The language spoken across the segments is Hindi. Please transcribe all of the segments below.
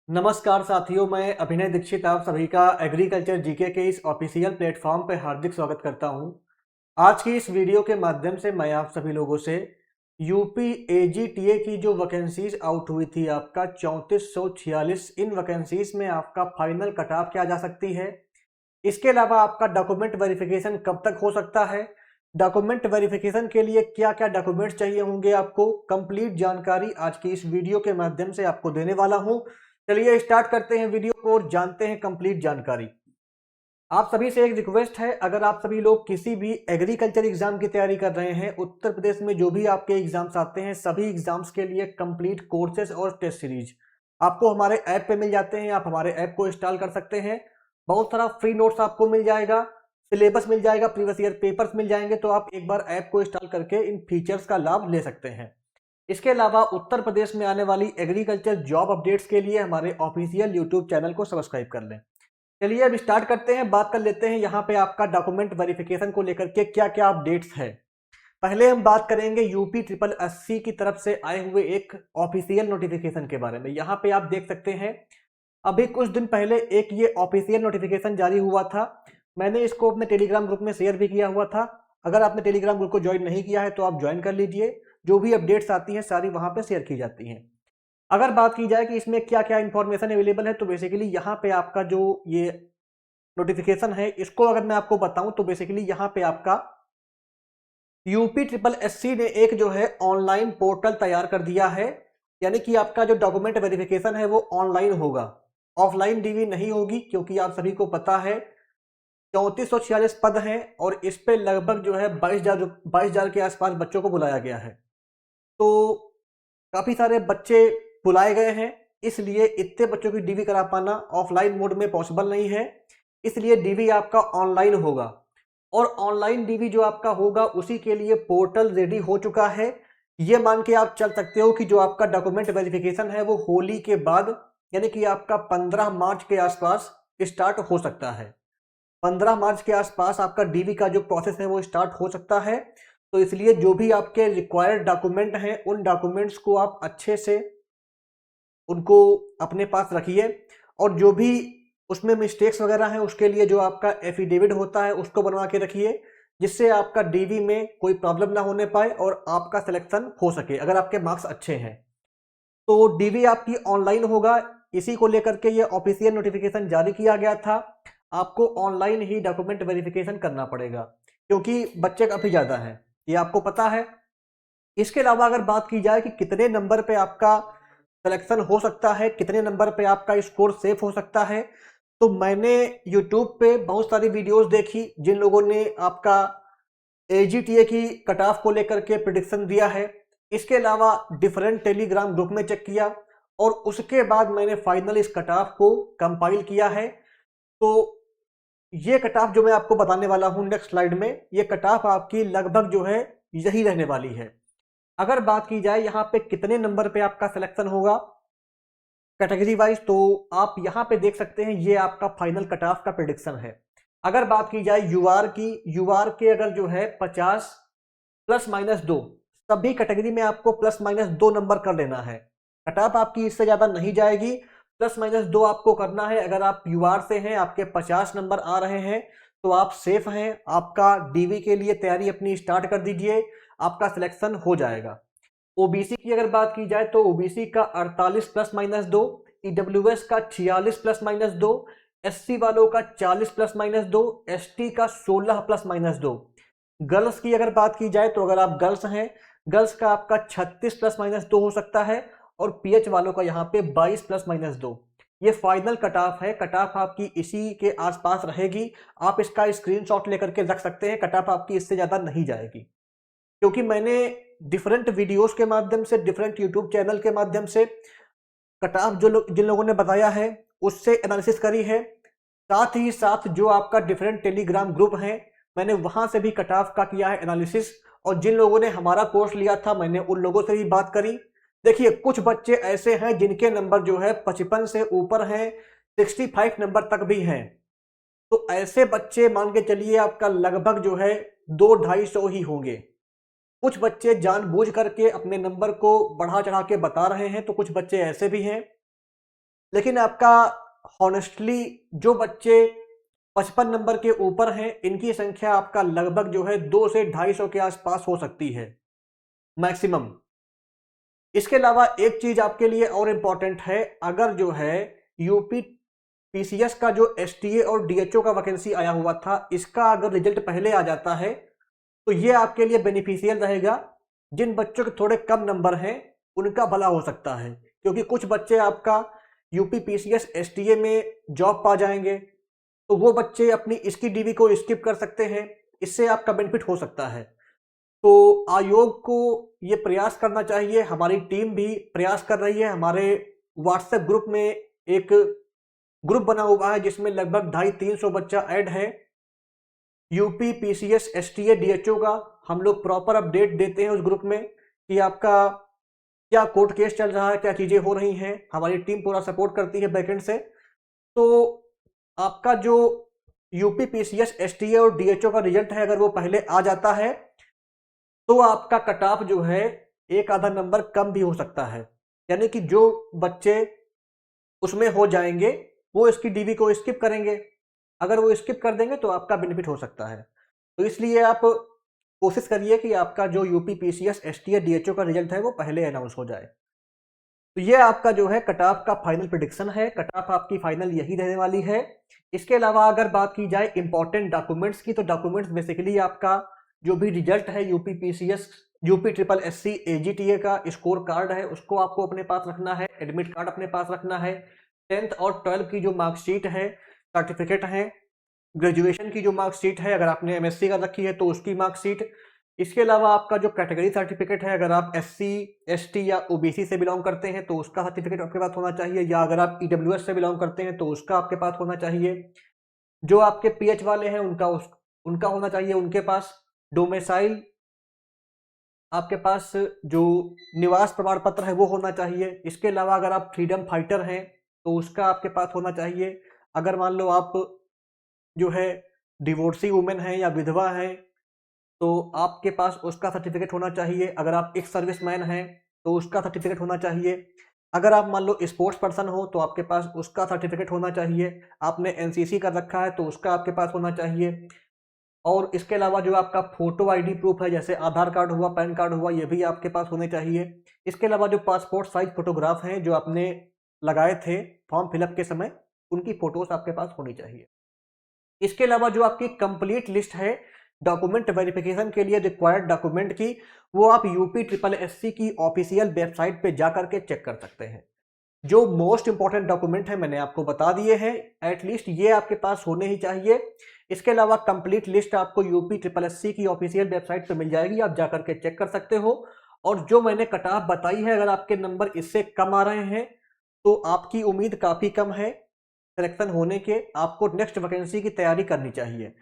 नमस्कार साथियों, मैं अभिनय दीक्षित आप सभी का एग्रीकल्चर जीके के इस ऑफिशियल प्लेटफॉर्म पर हार्दिक स्वागत करता हूं। आज की इस वीडियो के माध्यम से मैं आप सभी लोगों से यूपी एजीटीए की जो वैकेंसीज आउट हुई थी आपका 3446, इन वैकेंसीज में आपका फाइनल कट ऑफ क्या जा सकती है। इसके अलावा आपका डॉक्यूमेंट वेरिफिकेशन कब तक हो सकता है, डॉक्यूमेंट वेरिफिकेशन के लिए क्या क्या डॉक्यूमेंट्स चाहिए होंगे, आपको कंप्लीट जानकारी आज की इस वीडियो के माध्यम से आपको देने वाला हूं। चलिए स्टार्ट करते हैं वीडियो को और जानते हैं कंप्लीट जानकारी। आप सभी से एक रिक्वेस्ट है, अगर आप सभी लोग किसी भी एग्रीकल्चर एग्जाम की तैयारी कर रहे हैं, उत्तर प्रदेश में जो भी आपके एग्जाम्स आते हैं सभी एग्जाम्स के लिए कंप्लीट कोर्सेज और टेस्ट सीरीज आपको हमारे ऐप पे मिल जाते हैं। आप हमारे ऐप को इंस्टॉल कर सकते हैं। बहुत सारा फ्री नोट्स आपको मिल जाएगा, सिलेबस मिल जाएगा, प्रीवियस ईयर पेपर्स मिल जाएंगे। तो आप एक बार ऐप को इंस्टॉल करके इन फीचर्स का लाभ ले सकते हैं। इसके अलावा उत्तर प्रदेश में आने वाली एग्रीकल्चर जॉब अपडेट्स के लिए हमारे ऑफिशियल यूट्यूब चैनल को सब्सक्राइब कर लें। चलिए अब स्टार्ट करते हैं, बात कर लेते हैं यहाँ पे आपका डॉक्यूमेंट वेरिफिकेशन को लेकर के क्या क्या अपडेट्स है। पहले हम बात करेंगे यूपी ट्रिपल एससी की तरफ से आए हुए एक ऑफिशियल नोटिफिकेशन के बारे में। यहाँ पे आप देख सकते हैं अभी कुछ दिन पहले एक ये ऑफिशियल नोटिफिकेशन जारी हुआ था। मैंने इसको अपने टेलीग्राम ग्रुप में शेयर भी किया हुआ था। अगर आपने टेलीग्राम ग्रुप को ज्वाइन नहीं किया है तो आप ज्वाइन कर लीजिए। जो भी अपडेट्स आती हैं सारी वहां पे शेयर की जाती हैं। अगर बात की जाए कि इसमें क्या क्या इंफॉर्मेशन अवेलेबल है, तो बेसिकली यहाँ पे आपका जो ये नोटिफिकेशन है इसको अगर मैं आपको बताऊं तो बेसिकली यहाँ पे आपका यूपी ट्रिपल एससी ने एक जो है ऑनलाइन पोर्टल तैयार कर दिया है। यानी कि आपका जो डॉक्यूमेंट वेरिफिकेशन है वो ऑनलाइन होगा, ऑफलाइन डीवी नहीं होगी, क्योंकि आप सभी को पता है 3446 पद हैं और इस पे लगभग जो है 22,000 के आसपास बच्चों को बुलाया गया है। तो काफी सारे बच्चे बुलाए गए हैं, इसलिए इतने बच्चों की डीवी करा पाना ऑफलाइन मोड में पॉसिबल नहीं है। इसलिए डीवी आपका ऑनलाइन होगा और ऑनलाइन डीवी जो आपका होगा उसी के लिए पोर्टल रेडी हो चुका है। ये मान के आप चल सकते हो कि जो आपका डॉक्यूमेंट वेरिफिकेशन है वो होली के बाद यानी कि आपका 15 मार्च के आसपास स्टार्ट हो सकता है। 15 मार्च के आसपास आपका डीवी का जो प्रोसेस है वो स्टार्ट हो सकता है। तो इसलिए जो भी आपके रिक्वायर्ड डॉक्यूमेंट हैं उन डॉक्यूमेंट्स को आप अच्छे से उनको अपने पास रखिए और जो भी उसमें मिस्टेक्स वगैरह हैं उसके लिए जो आपका एफिडेविट होता है उसको बनवा के रखिए, जिससे आपका डीवी में कोई प्रॉब्लम ना होने पाए और आपका सिलेक्शन हो सके अगर आपके मार्क्स अच्छे हैं। तो डीवी आपकी ऑनलाइन होगा। इसी को लेकर के ये ऑफिशियल नोटिफिकेशन जारी किया गया था। आपको ऑनलाइन ही डॉक्यूमेंट वेरिफिकेशन करना पड़ेगा क्योंकि बच्चे काफी ज्यादा हैं, ये आपको पता है। इसके अलावा अगर बात की जाए कि कितने नंबर पे आपका सिलेक्शन हो सकता है, कितने नंबर पे आपका स्कोर सेफ हो सकता है, तो मैंने यूट्यूब पे बहुत सारी वीडियोस देखी जिन लोगों ने आपका एजीटीए की कट ऑफ को लेकर के प्रिडिक्शन दिया है। इसके अलावा डिफरेंट टेलीग्राम ग्रुप में चेक किया और उसके बाद मैंने फाइनल इस कट ऑफ को कंपाइल किया है। तो ये कट ऑफ जो मैं आपको बताने वाला हूं नेक्स्ट स्लाइड में, ये कट ऑफ आपकी लगभग जो है यही रहने वाली है। अगर बात की जाए यहाँ पे कितने नंबर पे आपका सिलेक्शन होगा कैटेगरी वाइज, तो आप यहाँ पे देख सकते हैं ये आपका फाइनल कट ऑफ का प्रिडिक्शन है। अगर बात की जाए यूआर की, यूआर के अगर जो है 50 प्लस माइनस 2, सभी कैटेगरी में आपको प्लस माइनस 2 नंबर कर लेना है। कट ऑफ आपकी इससे ज्यादा नहीं जाएगी, प्लस माइनस 2 आपको करना है। अगर आप यूआर से हैं, आपके 50 नंबर आ रहे हैं तो आप सेफ हैं। आपका डीवी के लिए तैयारी अपनी स्टार्ट कर दीजिए, आपका सिलेक्शन हो जाएगा। ओबीसी की अगर बात की जाए तो ओबीसी का 48 प्लस माइनस 2, ईडब्ल्यूएस का 46 प्लस माइनस 2, एससी वालों का 40 प्लस माइनस 2, एसटी का 16 प्लस माइनस 2। गर्ल्स की अगर बात की जाए तो अगर आप गर्ल्स हैं, गर्ल्स का आपका 36 प्लस माइनस 2 हो सकता है और पीएच वालों का यहाँ पे 22 प्लस माइनस 2। ये फाइनल कट ऑफ है, कट ऑफ आपकी इसी के आसपास रहेगी। आप इसका स्क्रीनशॉट लेकर के रख सकते हैं, कट ऑफ आपकी इससे ज्यादा नहीं जाएगी। क्योंकि मैंने डिफरेंट वीडियोस के माध्यम से, डिफरेंट यूट्यूब चैनल के माध्यम से कट ऑफ जिन लोगों ने बताया है उससे एनालिसिस करी है। साथ ही साथ जो आपका डिफरेंट टेलीग्राम ग्रुप है मैंने वहां से भी कट ऑफ का किया है एनालिसिस। और जिन लोगों ने हमारा कोर्स लिया था मैंने उन लोगों से भी बात करी। देखिए कुछ बच्चे ऐसे हैं जिनके नंबर जो है 55 से ऊपर हैं, 65 नंबर तक भी हैं। तो ऐसे बच्चे मान के चलिए आपका लगभग जो है 200-250 ही होंगे। कुछ बच्चे जानबूझ करके अपने नंबर को बढ़ा चढ़ा के बता रहे हैं, तो कुछ बच्चे ऐसे भी हैं लेकिन आपका हॉनेस्टली जो बच्चे 55 नंबर के ऊपर हैं, इनकी संख्या आपका लगभग जो है 2 से 250 के आसपास हो सकती है मैक्सिमम। इसके अलावा एक चीज आपके लिए और इम्पॉर्टेंट है, अगर जो है यूपी पीसीएस का जो एसटीए और डीएचओ का वैकेंसी आया हुआ था, इसका अगर रिजल्ट पहले आ जाता है तो ये आपके लिए बेनिफिशियल रहेगा। जिन बच्चों के थोड़े कम नंबर हैं उनका भला हो सकता है, क्योंकि कुछ बच्चे आपका यूपी पीसीएस एसटीए में जॉब पा जाएंगे, तो वो बच्चे अपनी इसकी डीवी को स्किप कर सकते हैं, इससे आपका बेनिफिट हो सकता है। तो आयोग को ये प्रयास करना चाहिए, हमारी टीम भी प्रयास कर रही है। हमारे व्हाट्सएप ग्रुप में एक ग्रुप बना हुआ है जिसमें लगभग 250-300 बच्चा ऐड है। यूपी पीसीएस एसटीए डीएचओ का हम लोग प्रॉपर अपडेट देते हैं उस ग्रुप में कि आपका क्या कोर्ट केस चल रहा है, क्या चीजें हो रही हैं। हमारी टीम पूरा सपोर्ट करती है बैकएंड से। तो आपका जो यूपी पीसीएस एसटीए और डीएचओ का रिजल्ट है, अगर वो पहले आ जाता है तो आपका कट ऑफ जो है एक आधा नंबर कम भी हो सकता है। यानी कि जो बच्चे उसमें हो जाएंगे वो इसकी डीवी को स्किप करेंगे, अगर वो स्किप कर देंगे तो आपका बेनिफिट हो सकता है। तो इसलिए आप कोशिश करिए कि आपका जो यूपी पीसीएस एसटीए डीएचओ का रिजल्ट है वो पहले अनाउंस हो जाए। तो ये आपका जो है कट ऑफ का फाइनल प्रेडिक्शन है, कट ऑफ आपकी फाइनल यही रहने वाली है। इसके अलावा अगर बात की जाए इंपॉर्टेंट डॉक्यूमेंट्स की, तो डॉक्यूमेंट्स बेसिकली आपका जो भी रिजल्ट है UP PCS UP triple SC AGTA का स्कोर कार्ड है उसको आपको अपने पास रखना है, एडमिट कार्ड अपने पास रखना है, 10th और 12th की जो मार्कशीट है, सर्टिफिकेट है, ग्रेजुएशन की जो मार्कशीट है अगर आपने एमएससी कर रखी है तो उसकी मार्कशीट। इसके अलावा आपका जो कैटेगरी सर्टिफिकेट है, अगर आप एससी एसटी या ओबीसी से बिलोंग करते हैं तो उसका सर्टिफिकेट आपके पास होना चाहिए, या अगर आप ईडब्ल्यूएस से बिलोंग करते हैं तो उसका आपके पास होना चाहिए। जो आपके पीएच वाले हैं उनका होना चाहिए उनके पास। डोमिसाइल आपके पास जो निवास प्रमाण पत्र है वो होना चाहिए। इसके अलावा अगर आप फ्रीडम फाइटर हैं तो उसका आपके पास होना चाहिए। अगर मान लो आप जो है डिवोर्सी वुमेन है या विधवा है तो आपके पास उसका सर्टिफिकेट होना चाहिए। अगर आप एक सर्विसमैन हैं तो उसका सर्टिफिकेट होना चाहिए। अगर आप मान लो स्पोर्ट्स पर्सन हो तो आपके पास उसका सर्टिफिकेट होना चाहिए। आपने एनसीसी कर रखा है तो उसका आपके पास होना चाहिए। और इसके अलावा जो आपका फोटो आईडी प्रूफ है, जैसे आधार कार्ड हुआ, पैन कार्ड हुआ, ये भी आपके पास होने चाहिए। इसके अलावा जो पासपोर्ट साइज फोटोग्राफ हैं जो आपने लगाए थे फॉर्म फिलअप के समय, उनकी फोटोज आपके पास होनी चाहिए। इसके अलावा जो आपकी कंप्लीट लिस्ट है डॉक्यूमेंट वेरिफिकेशन के लिए रिक्वायर्ड डॉक्यूमेंट की, वो आप यूपी ट्रिपल एससी की ऑफिशियल वेबसाइट पे जाकर के चेक कर सकते हैं। जो मोस्ट इंपॉर्टेंट डॉक्यूमेंट है मैंने आपको बता दिए हैं, एटलीस्ट ये आपके पास होने ही चाहिए। इसके अलावा कंप्लीट लिस्ट आपको यूपी ट्रिपल एससी की ऑफिशियल वेबसाइट पे मिल जाएगी, आप जाकर के चेक कर सकते हो। और जो मैंने कट ऑफ बताई है, अगर आपके नंबर इससे कम आ रहे हैं तो आपकी उम्मीद काफी कम है सिलेक्शन होने के। आपको नेक्स्ट वैकेंसी की तैयारी करनी चाहिए।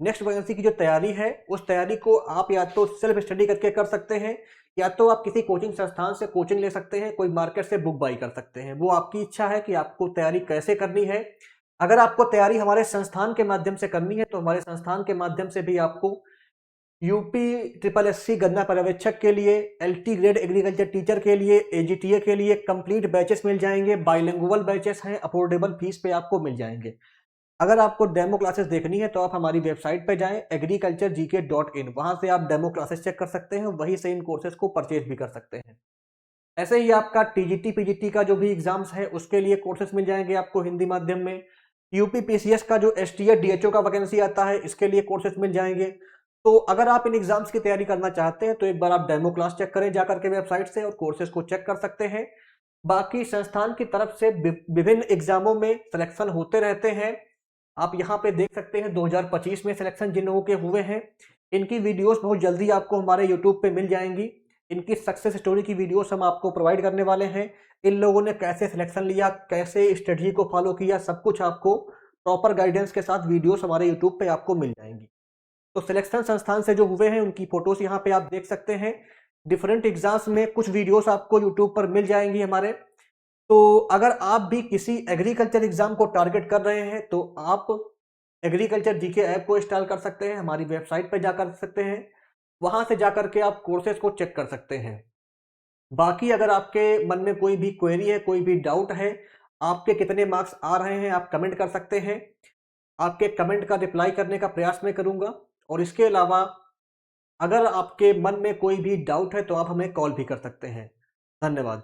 नेक्स्ट वैकेंसी की जो तैयारी है उस तैयारी को आप या तो सेल्फ स्टडी करके कर सकते हैं, या तो आप किसी कोचिंग संस्थान से कोचिंग ले सकते हैं, कोई मार्केट से बुक बाई कर सकते हैं। वो आपकी इच्छा है कि आपको तैयारी कैसे करनी है। अगर आपको तैयारी हमारे संस्थान के माध्यम से करनी है तो हमारे संस्थान के माध्यम से भी आपको यूपी ट्रिपल एससी गन्ना पर्यवेक्षक के लिए, एलटी ग्रेड एग्रीकल्चर टीचर के लिए, एजीटीए के लिए कंप्लीट बैचेस मिल जाएंगे। बाइलिंगुअल बैचेस हैं, अफोर्डेबल फीस पे आपको मिल जाएंगे। अगर आपको डेमो क्लासेस देखनी है तो आप हमारी वेबसाइट पे जाएं agriculturegk.in, वहां से आप डेमो क्लासेस चेक कर सकते हैं, वहीं से इन कोर्सेज को परचेज भी कर सकते हैं। ऐसे ही आपका टीजीटी पीजीटी का जो भी एग्जाम्स है उसके लिए कोर्सेज मिल जाएंगे आपको हिंदी माध्यम में। यूपी पीसीएस का जो एसटीए डीएचओ का वैकेंसी आता है इसके लिए कोर्सेज मिल जाएंगे। तो अगर आप इन एग्जाम्स की तैयारी करना चाहते हैं तो एक बार आप डेमो क्लास चेक करें जाकर के वेबसाइट से, और कोर्सेज को चेक कर सकते हैं। बाकी संस्थान की तरफ से विभिन्न एग्जामों में सिलेक्शन होते रहते हैं। आप यहाँ पे देख सकते हैं 2025 में सिलेक्शन जिन लोगों के हुए हैं, इनकी वीडियोस बहुत जल्दी आपको हमारे यूट्यूब पे मिल जाएंगी। इनकी सक्सेस स्टोरी की वीडियोस हम आपको प्रोवाइड करने वाले हैं। इन लोगों ने कैसे सिलेक्शन लिया, कैसे स्ट्रेटजी को फॉलो किया, सब कुछ आपको प्रॉपर गाइडेंस के साथ वीडियोस हमारे यूट्यूब पे आपको मिल जाएंगी। तो सिलेक्शन संस्थान से जो हुए हैं उनकी फोटोज यहाँ पे आप देख सकते हैं। डिफरेंट एग्जाम्स में कुछ वीडियोस आपको यूट्यूब पर मिल जाएंगी हमारे। तो अगर आप भी किसी एग्रीकल्चर एग्जाम को टारगेट कर रहे हैं तो आप एग्रीकल्चर जीके ऐप को इंस्टॉल कर सकते हैं, हमारी वेबसाइट पर जाकर सकते हैं, वहां से जाकर के आप कोर्सेज को चेक कर सकते हैं। बाकी अगर आपके मन में कोई भी क्वेरी है, कोई भी डाउट है, आपके कितने मार्क्स आ रहे हैं आप कमेंट कर सकते हैं। आपके कमेंट का रिप्लाई करने का प्रयास मैं करूंगा। और इसके अलावा अगर आपके मन में कोई भी डाउट है तो आप हमें कॉल भी कर सकते हैं। धन्यवाद।